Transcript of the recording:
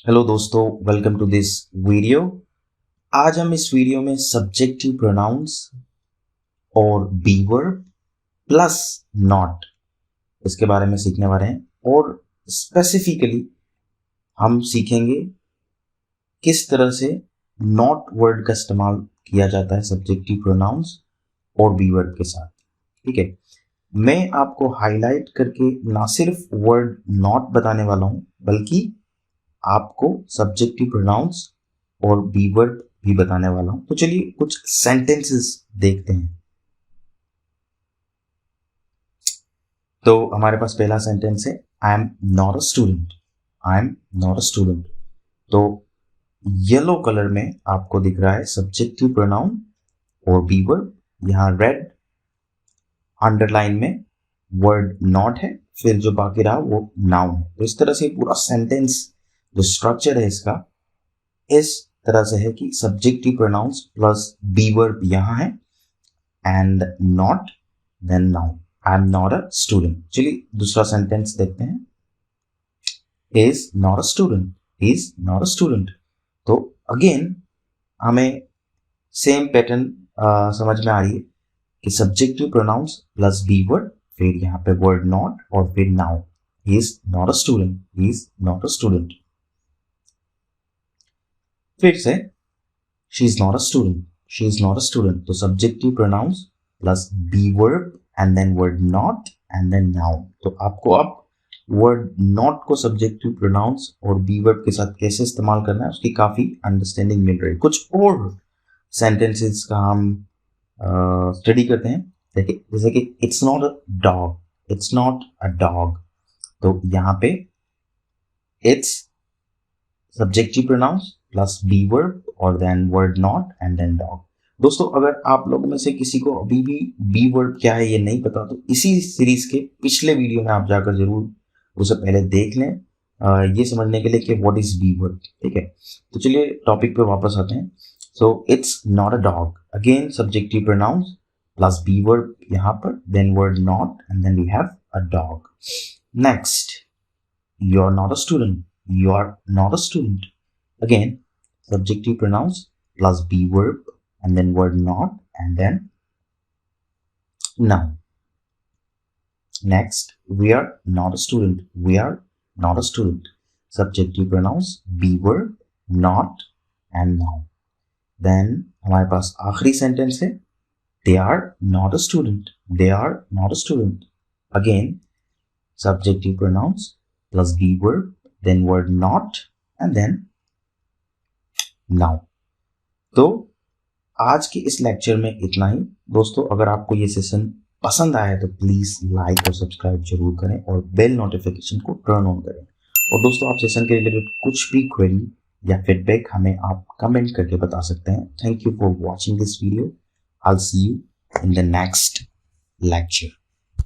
Hello दोस्तों, welcome to this video. आज हम इस वीडियो में सब्जेक्टिव प्रोनाउंस और बी वर्ब प्लस नॉट इसके बारे में सीखने वाले हैं और स्पेसिफिकली हम सीखेंगे किस तरह से नॉट वर्ड का इस्तेमाल किया जाता है सब्जेक्टिव प्रोनाउंस और बी वर्ब के साथ। ठीक है, मैं आपको हाईलाइट करके ना सिर्फ वर्ड नॉट बताने वाला हूं बल्कि आपको सब्जेक्टिव प्रोनाउंस और बी वर्ब भी बताने वाला हूं। तो चलिए कुछ सेंटेंसेस देखते हैं। तो हमारे पास पहला सेंटेंस है, आई am not a student. I am not a student. तो येलो कलर में आपको दिख रहा है सब्जेक्टिव प्रोनाउन और बी वर्ब। यहां रेड अंडरलाइन में वर्ड नॉट है, फिर जो बाकी रहा वो नाउन है। तो इस तरह से पूरा सेंटेंस जो स्ट्रक्चर है इसका इस तरह से है कि subjective pronouns plus be verb यहां है and not then noun. I am not a student. चलिए दूसरा सेंटेंस देखते हैं। Is not a student. Is not a student. तो अगेन हमें सेम पैटर्न समझ में आ रही है कि subjective pronouns plus be verb, फिर यहाँ पे वर्ड नॉट और फिर noun. He is not a student. He is not a student. फिर से she is not a student. She is not a student. तो subjective pronouns plus be verb and then word not and then noun. तो आपको अब word not को subjective pronouns और be verb के साथ कैसे इस्तेमाल करना है उसकी काफी अंडरस्टैंडिंग मिल रही है। कुछ और सेंटेंसेस का हम स्टडी करते हैं। देखिए जैसे कि it's not a dog. It's not a dog. तो यहाँ पे it's subjective pronouns plus be verb और then word not and then dog. दोस्तों अगर आप लोगों में से किसी को अभी भी बी वर्ब क्या है ये नहीं पता तो इसी सीरीज के पिछले वीडियो में आप जाकर जरूर उसे पहले देख लें, ये समझने के लिए कि व्हाट इज बी वर्ब। ठीक है, तो चलिए टॉपिक पे वापस आते हैं। So it's not a dog, again subjective pronouns plus be verb यहाँ पर, then word not and then we have a dog. Next, you are not a student. You are not a student. Again, subjective pronouns plus be verb and then word not and then noun. Next, we are not a student. We are not a student. Subjective pronouns be verb, not and noun. Then हमारे पास आखिरी sentence है, they are not a student. They are not a student. Again, subjective pronouns plus be verb, then word not and then noun. तो आज के इस lecture में इतना ही। दोस्तों अगर आपको ये सेशन पसंद आया तो प्लीज लाइक और सब्सक्राइब जरूर करें और बेल नोटिफिकेशन को टर्न ऑन करें। और दोस्तों आप सेशन के रिलेटेड कुछ भी क्वेरी या फीडबैक हमें आप कमेंट करके बता सकते हैं। Thank you for watching this video. I will see you in the next lecture.